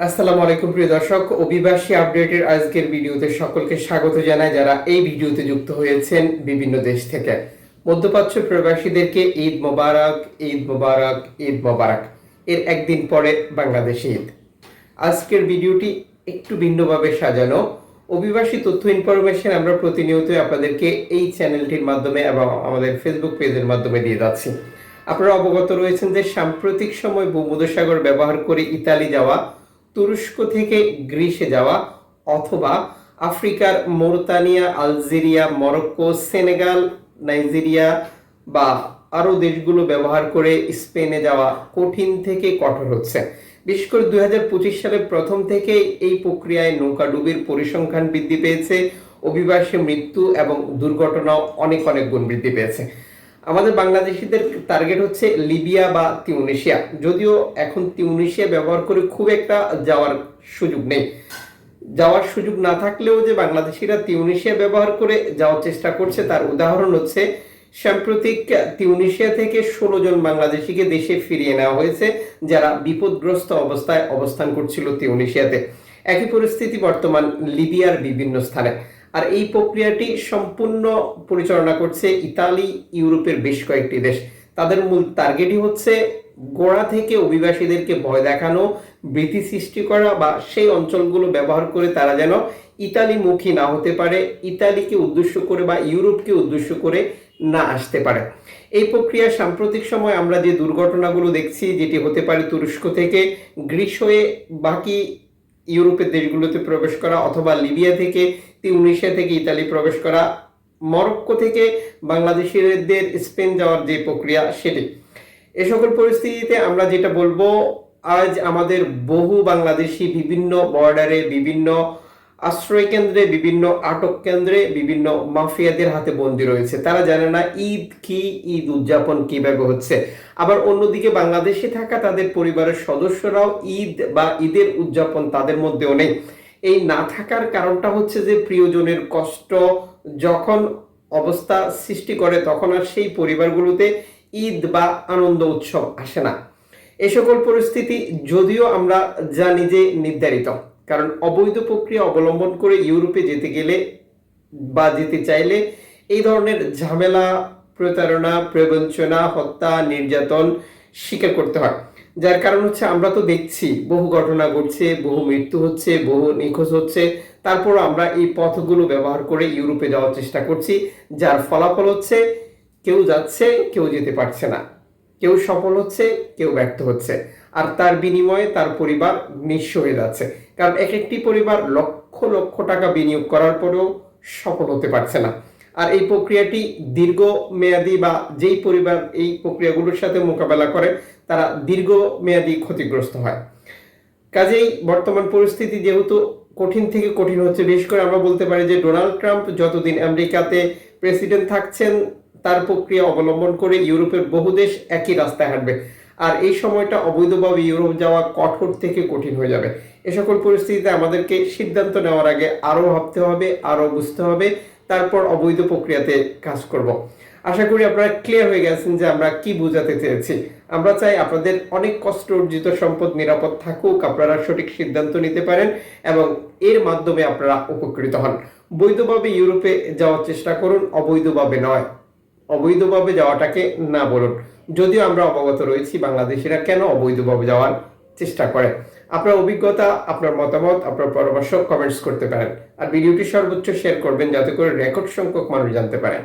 আসসালামু আলাইকুম প্রিয় দর্শক, অভিবাসী আপডেটের আজকের ভিডিওতে সকলকে স্বাগত জানাই যারা এই ভিডিওতে যুক্ত হয়েছেন বিভিন্ন দেশ থেকে। মধ্যপ্রাচ্য প্রবাসীদেরকে ঈদ মোবারক, ঈদ মোবারক, ঈদ মোবারক। এর একদিন পরে বাংলাদেশে ঈদ। আজকের ভিডিওটি একটু ভিন্নভাবে সাজানো। অভিবাসী তথ্য ইনফরমেশন আমরা প্রতিনিয়ত আপনাদেরকে এই চ্যানেলটির মাধ্যমে এবং আমাদের ফেসবুক পেজের মাধ্যমে দিয়ে যাচ্ছি। আপনারা অবগত রয়েছেন যে সাম্প্রতিক সময় ভূমধ্যসাগর ব্যবহার করে ইতালি যাওয়া, তুরস্ক থেকে গ্রিসে যাওয়া অথবা আফ্রিকার মৌরতানিয়া, আলজেরিয়া, মরক্কো, সেনেগাল, নাইজেরিয়া বা আরও দেশগুলো ব্যবহার করে স্পেনে যাওয়া কঠিন থেকে কঠোর হচ্ছে। বিশেষ করে 2025 সালের প্রথম থেকে এই প্রক্রিয়ায় নৌকাডুবির পরিসংখ্যান বৃদ্ধি পেয়েছে, অভিবাসী মৃত্যু এবং দুর্ঘটনাও অনেক অনেক গুণ বৃদ্ধি পেয়েছে। আমাদের বাংলাদেশিদের টার্গেট হচ্ছে লিবিয়া বা তিউনিসিয়া। যদিও এখন তিউনিসিয়া ব্যবহার করে খুব একটা যাওয়ার সুযোগ নেই। যাওয়ার সুযোগ না থাকলেও যে বাংলাদেশিরা তিউনিসিয়া ব্যবহার করে যাওয়ার চেষ্টা করছে তার উদাহরণ হচ্ছে সাম্প্রতিক তিউনিসিয়া থেকে 16 জন বাংলাদেশিকে দেশে ফিরিয়ে নেওয়া হয়েছে, যারা বিপদগ্রস্ত অবস্থায় অবস্থান করছিল তিউনিসিয়াতে। একই পরিস্থিতি বর্তমান লিবিয়ার বিভিন্ন স্থানে। আর এই প্রক্রিয়াটি সম্পূর্ণ পরিচালনা করছে ইতালি, ইউরোপের বেশ কয়েকটি দেশ। তাদের মূল টার্গেটই হচ্ছে গোড়া থেকে অভিবাসীদেরকে ভয় দেখানো, ভীতি সৃষ্টি করা বা সেই অঞ্চলগুলো ব্যবহার করে তারা যেন ইতালিমুখী না হতে পারে, ইতালিকে উদ্দেশ্য করে বা ইউরোপকে উদ্দেশ্য করে না আসতে পারে। এই প্রক্রিয়া সাম্প্রতিক সময় আমরা যে দুর্ঘটনাগুলো দেখছি, যেটি হতে পারে তুরস্ক থেকে গ্রিস হয়ে বাকি ইউরোপের দেশগুলোতে প্রবেশ করা, অথবা লিবিয়া থেকে তিউনিসিয়া থেকে ইতালি প্রবেশ করা, মরক্কো থেকে বাংলাদেশিদের স্পেন যাওয়ার যে প্রক্রিয়া সেটি। এ সকল পরিস্থিতিতে আমরা যেটা বলবো, আজ আমাদের বহু বাংলাদেশি বিভিন্ন বর্ডারে, বিভিন্ন আশ্রয় কেন্দ্রে, বিভিন্ন আটক কেন্দ্রে বিভিন্ন মাফিয়াদের হাতে বন্দী রয়েছে। তারা জানে না ঈদ কি, ঈদ উদযাপন কিভাবে হচ্ছে। আবার অন্যদিকে বাংলাদেশে থাকা তাদের পরিবারের সদস্যরাও ঈদ বা ঈদের উদযাপন তাদের মধ্যেও নেই। এই না থাকার কারণটা হচ্ছে যে প্রিয়জনের কষ্ট যখন অবস্থা সৃষ্টি করে তখন আর সেই পরিবারগুলোতে ঈদ বা আনন্দ উৎসব আসে না। এ সকল পরিস্থিতি যদিও আমরা জানি যে নির্ধারিত, কারণ অবৈধ প্রক্রিয়া অবলম্বন করে ইউরোপে যেতে গেলে বা যেতে চাইলে এই ধরনের ঝামেলা, প্রতারণা, প্রবঞ্চনা, হত্যা, নির্যাতন স্বীকার করতে হয়। যার কারণ হচ্ছে আমরা তো দেখছি বহু ঘটনা ঘটছে, বহু মৃত্যু হচ্ছে, বহু নিখোঁজ হচ্ছে। তারপর আমরা এই পথগুলো ব্যবহার করে ইউরোপে যাওয়ার চেষ্টা করছি, যার ফলাফল হচ্ছে কেউ যাচ্ছে, কেউ যেতে পারছে না, কেউ সফল হচ্ছে, কেউ ব্যর্থ হচ্ছে। আর তার বিনিময়ে তার পরিবার নিঃস্ব হয়ে যাচ্ছে, কারণ এক একটি পরিবার লক্ষ লক্ষ টাকা বিনিয়োগ করার পরেও সফল হতে পারছে না। আর এই প্রক্রিয়াটি দীর্ঘমেয়াদী বা যেই পরিবার এই প্রক্রিয়াগুলোর সাথে মোকাবেলা করে তারা দীর্ঘমেয়াদী ক্ষতিগ্রস্ত হয়। কাজেই বর্তমান পরিস্থিতি যেহেতু কঠিন থেকে কঠিন হচ্ছে, বিশেষ করে আমরা বলতে পারি যে ডোনাল্ড ট্রাম্প যতদিন আমেরিকাতে প্রেসিডেন্ট থাকছেন তার প্রক্রিয়া অবলম্বন করে ইউরোপের বহু দেশ একই রাস্তায় হাঁটবে। আর এই সময়টা অবৈধভাবে ইউরোপ যাওয়া কঠোর থেকে কঠিন হয়ে যাবে। এ সকল পরিস্থিতিতে আমাদেরকে সিদ্ধান্ত নেওয়ার আগে আরও ভাবতে হবে, আরও বুঝতে হবে, তারপর অবৈধ প্রক্রিয়াতে কাজ করব। আশা করি আপনারা ক্লিয়ার হয়ে গেছেন যে আমরা কি বোঝাতে চেয়েছি। আমরা চাই আপনাদের অনেক কষ্ট অর্জিত সম্পদ নিরাপদ থাকুক, আপনারা সঠিক সিদ্ধান্ত নিতে পারেন এবং এর মাধ্যমে আপনারা উপকৃত হন। বৈধভাবে ইউরোপে যাওয়ার চেষ্টা করুন, অবৈধভাবে নয়। অবৈধভাবে যাওয়াটাকে না বলুন। যদিও আমরা অবগত রয়েছি বাংলাদেশিরা কেন অবৈধভাবে যাওয়ার চেষ্টা করে। আপনার অভিজ্ঞতা, আপনার মতামত, আপনার পরামর্শ কমেন্টস করতে পারেন। আর ভিডিওটি সর্বোচ্চ শেয়ার করবেন যাতে করে রেকর্ড সংখ্যক মানুষ জানতে পারে।